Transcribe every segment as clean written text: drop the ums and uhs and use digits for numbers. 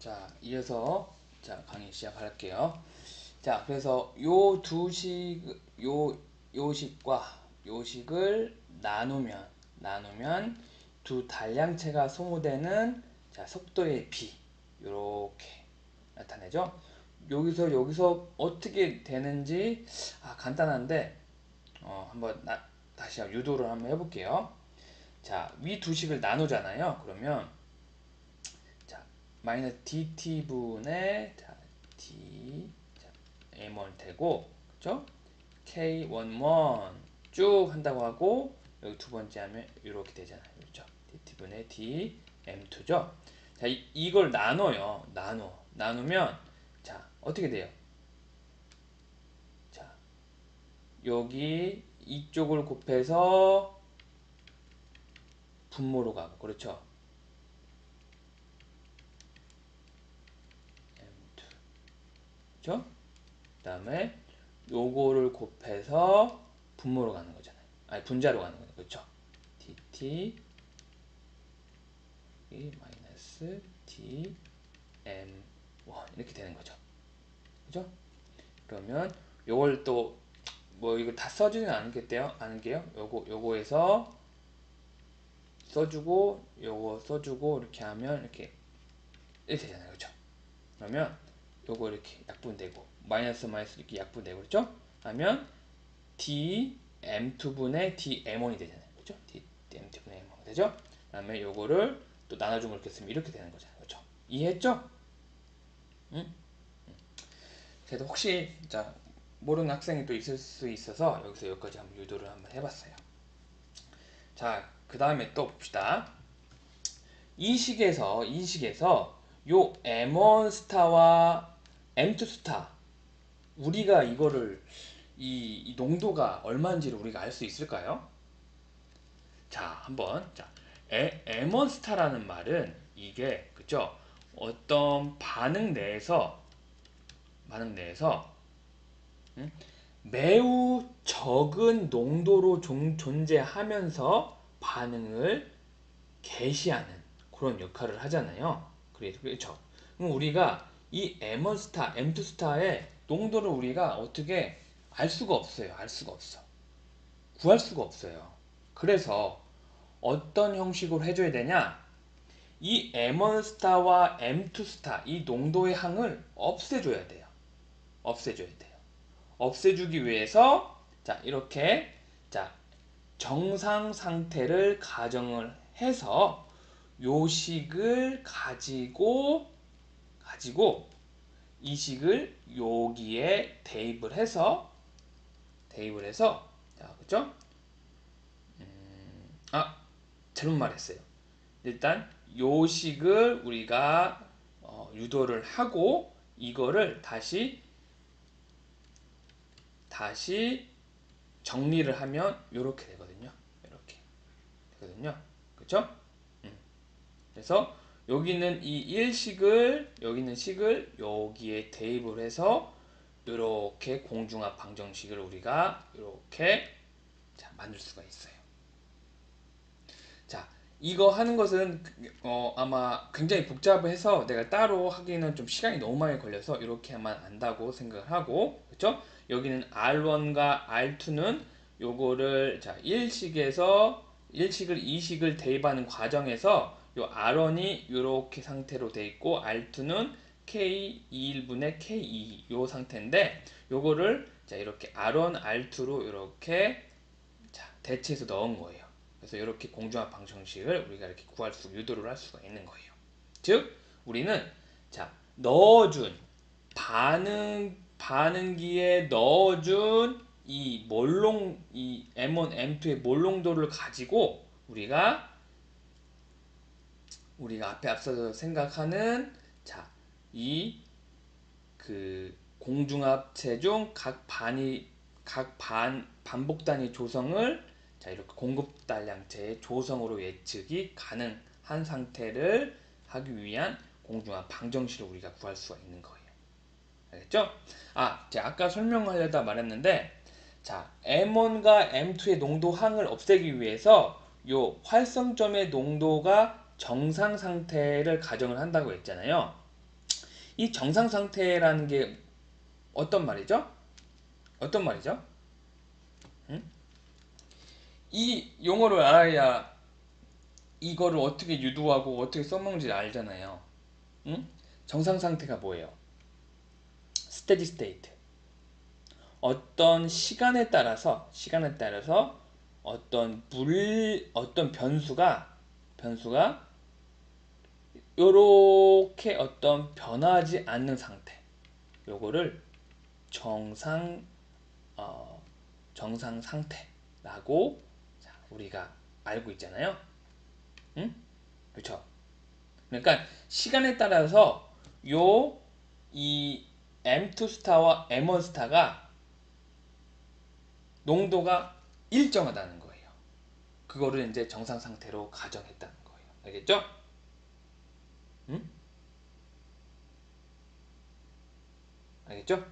자, 이어서 강의 시작할게요. 자, 그래서 요 요식과 요식을 나누면 두 단량체가 소모되는 속도의 비 요렇게 나타내죠. 여기서 어떻게 되는지 간단한데 한번 다시 유도를 한번 해볼게요. 자, 위 두 식을 나누잖아요. 그러면 자, 마이너스 dt분의 d m1 되고, 그죠? k11 쭉 한다고 하고, 여기 두 번째 하면 이렇게 되잖아요. 그렇죠? dt분의 dm2죠? 자, 이걸 나눠요. 나누면, 자, 어떻게 돼요? 자, 여기 이쪽을 곱해서 분모로 가고, 그렇죠? m2, 그렇죠? 그 다음에 요거를 곱해서 분모로 가는 거잖아요. 아니, 분자로 가는 거죠. 그렇죠? dt 마이너스 dm1 이렇게 되는 거죠. 그죠? 그러면 요걸 또 뭐 이거 다 써주진 않을게요. 요거에서 써주고 요거 써주고 이렇게 하면 이렇게 되잖아요. 그렇죠? 그러면 요거 이렇게 약분되고 마이너스 이렇게 약분되고 그렇죠? 하면 dm2분의 dm1이 되잖아요. 그렇죠? dm2분의 m1 되죠? 그 다음에 요거를 또 나눠주면 이렇게 쓰면 이렇게 되는 거잖아요. 그렇죠? 이해했죠? 응? 그래도 혹시 모르는 학생이 또 있을 수 있어서 여기까지 한번 유도를 한번 해봤어요. 자, 그 다음에 또 봅시다. 이 식에서 요 M1 스타와 M2 스타 우리가 이거를 이 농도가 얼마인지를 우리가 알 수 있을까요? 자, 한번 M1 스타라는 말은 이게 그죠? 어떤 반응 내에서 매우 적은 농도로 존재하면서 반응을 개시하는 그런 역할을 하잖아요. 그렇죠. 그럼 우리가 이 M1 스타, M2 스타의 농도를 우리가 어떻게 알 수가 없어요. 알 수가 없어. 구할 수가 없어요. 그래서 어떤 형식으로 해줘야 되냐? 이 M1 스타와 M2 스타 이 농도의 항을 없애줘야 돼요. 없애줘야 돼요. 없애주기 위해서 이렇게 정상 상태를 가정을 해서 요식을 가지고 이 식을 여기에 대입을 해서 그죠? 잘못 말했어요. 일단 요식을 우리가 유도를 하고 이거를 다시 정리를 하면 이렇게 되거든요. 이렇게 되거든요. 그렇죠? 그래서 여기는 이 1식을 여기는 식을 여기에 대입을 해서 이렇게 공중압 방정식을 우리가 이렇게 만들 수가 있어요. 자, 이거 하는 것은 아마 굉장히 복잡해서 내가 따로 하기는 좀 시간이 너무 많이 걸려서 이렇게만 안다고 생각을 하고, 그렇죠? 여기는 R1과 R2는 요거를 1식을 2식을 대입하는 과정에서 요 R1이 이렇게 상태로 돼 있고 R2는 K21분의 K2 요 상태인데 요거를 이렇게 R1, R2로 이렇게 대체해서 넣은 거예요. 그래서 이렇게 공중압 방정식을 우리가 이렇게 유도를 할 수가 있는 거예요. 즉 우리는 넣어준 반응기에 넣어준 이 M1, M2의 몰농도를 가지고 우리가 앞에 앞서서 생각하는 이 그 공중압 체중 각 반복 단위 조성을 이렇게 공급 단량체의 조성으로 예측이 가능한 상태를 하기 위한 공중압 방정식을 우리가 구할 수가 있는 거예요. 알겠죠? 제가 아까 설명하려다 말했는데 M1과 M2의 농도항을 없애기 위해서 요 활성점의 농도가 정상 상태를 가정을 한다고 했잖아요. 이 정상 상태라는 게 어떤 말이죠? 어떤 말이죠? 응? 이 용어를 알아야 이거를 어떻게 유도하고 어떻게 써먹는지 알잖아요. 응? 정상 상태가 뭐예요? 스테디 스테이트. 어떤 시간에 따라서 어떤 변수가 요렇게 어떤 변하지 않는 상태. 요거를 정상 어, 정상 상태라고 우리가 알고 있잖아요. 응? 그렇죠? 그러니까 시간에 따라서 요 이 M2 스타와 M1 스타가 농도가 일정하다는 거예요. 그거를 이제 정상 상태로 가정했다는 거예요. 알겠죠? 응? 알겠죠?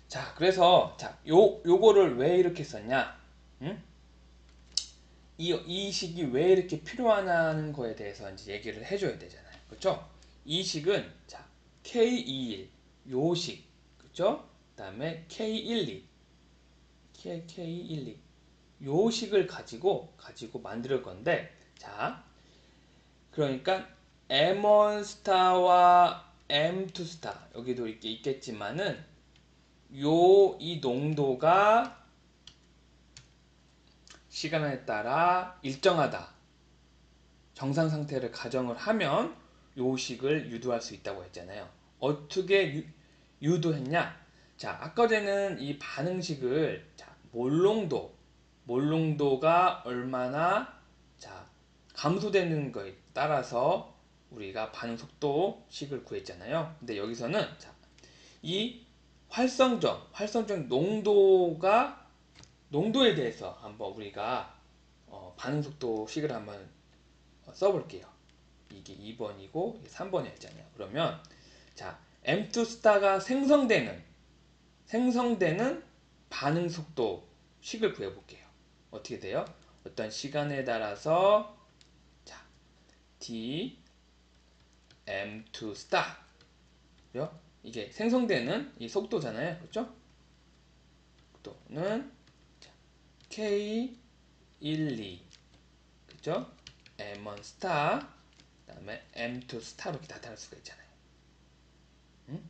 자, 그래서 요거를 왜 이렇게 썼냐? 응? 이 식이 왜 이렇게 필요하냐는 거에 대해서 이제 얘기를 해줘야 되잖아요. 그렇죠? 이 식은 자, K21 요식, 그렇죠? 그다음에 K12 K12 요식을 가지고 만들 건데, 자, 그러니까 M1 스타와 M2 스타 여기도 이렇게 있겠지만은 이 농도가 시간에 따라 일정하다. 정상 상태를 가정을 하면 요식을 유도할 수 있다고 했잖아요. 어떻게 유도했냐? 자, 아까 전에는 이 반응식을 자, 몰농도가 얼마나 자, 감소되는 거에 따라서 우리가 반응 속도 식을 구했잖아요. 근데 여기서는 자, 이 활성적 농도에 대해서 한번 우리가 반응 속도 식을 한번 써볼게요. 이게 2번이고 3번이었잖아요. 그러면 자, M2 스타가 생성되는 반응 속도 식을 구해볼게요. 어떻게 돼요? 어떤 시간에 따라서 자, D M2 스타 이게 생성되는 이 속도잖아요. 그렇죠? 속도는 K12 그죠? M1 스타 그다음에 M2 스타로 이렇게 나타날 수가 있잖아요. 응?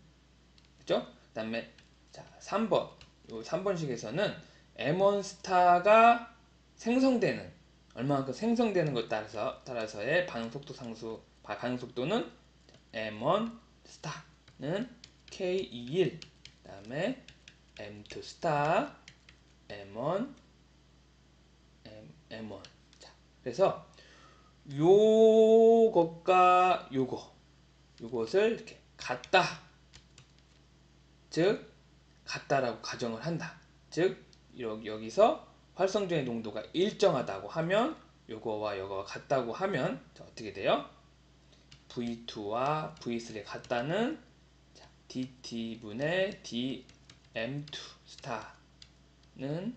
그죠? 그다음에 자, 3번. 요 3번식에서는 M1 스타가 생성되는 얼마만큼 생성되는 것 따라서의 반응 속도는 M1 스타는 K21 그다음에 M2 스타 M1 M1 자, 그래서 요것과 요것을 이렇게 즉 같다라고 가정을 한다. 즉 여기서 활성전의 농도가 일정하다고 하면 요거와 같다고 하면 자, 어떻게 돼요? V2와 V3가 같다는 DT분의 DM2 스타는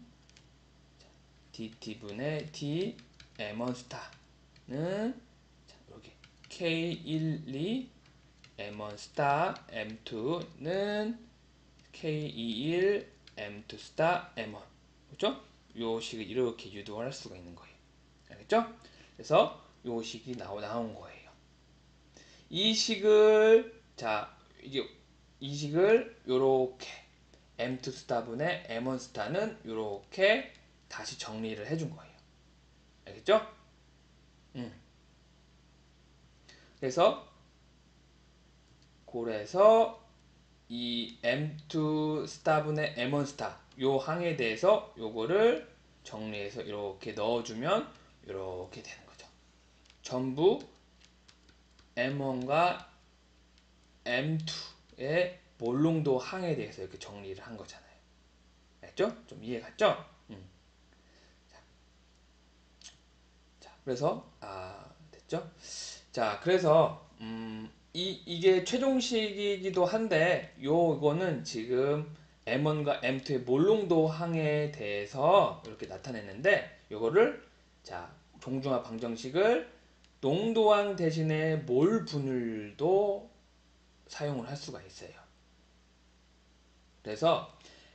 DT분의 DM1 스타는 이렇게 K12 M1 스타 M2는 K21 M2 스타 M1 그렇죠? 요 식을 이렇게 유도할 수가 있는 거예요. 알겠죠? 그래서 요 식이 나온 거예요. 이 식을 이 식을 요렇게 M2 스타분의 M1 스타는 요렇게 다시 정리를 해준 거예요. 알겠죠? 그래서 그래서 이 M2 스타분의 M1 스타 요 항에 대해서 요거를 정리해서 이렇게 넣어주면 이렇게 되는 거죠. 전부 M1과 M2의 몰농도 항에 대해서 이렇게 정리를 한 거잖아요. 알죠? 좀 이해 갔죠? 자, 그래서 됐죠? 자, 그래서 이게 최종식이기도 한데 요거는 지금 M1과 M2의 몰농도 항에 대해서 이렇게 나타냈는데 요거를 자, 동중화 방정식을 농도항 대신에 몰 분율도 사용을 할 수가 있어요. 그래서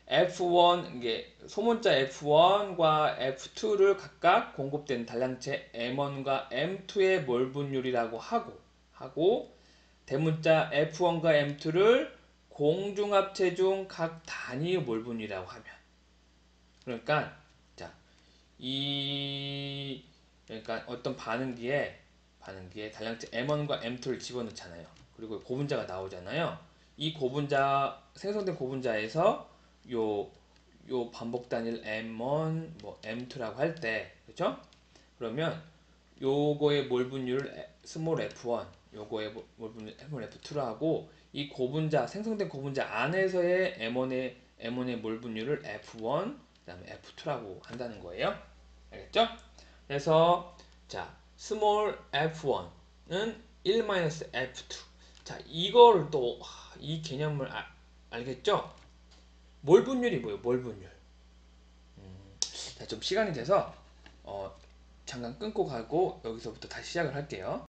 F1 이게 소문자 F1과 F2를 각각 공급된 단량체 M1과 M2의 몰 분율이라고 하고 대문자 F1과 M2를 공중합체 중 각 단위의 몰 분율이라고 하면, 그러니까 자, 이 그러니까 어떤 반응기에 단량체 M1과 M2를 집어넣잖아요. 그리고 고분자가 나오잖아요. 이 고분자 생성된 고분자에서 요 반복 단위를 M1, 뭐 M2라고 할 때, 그렇죠? 그러면 요거의 몰 분율을 스몰 f1, 요거의 몰 분율 스몰 f2로 하고 이 고분자 생성된 고분자 안에서의 M1의 몰 분율을 f1, 그다음에 f2라고 한다는 거예요. 알겠죠? 그래서 자, 스몰 f1은 1-f2. 자, 이걸 또 이 개념을 알겠죠? 몰 분율이 뭐예요? 몰 분율. 자, 좀 시간이 돼서 잠깐 끊고 가고 여기서부터 다시 시작을 할게요.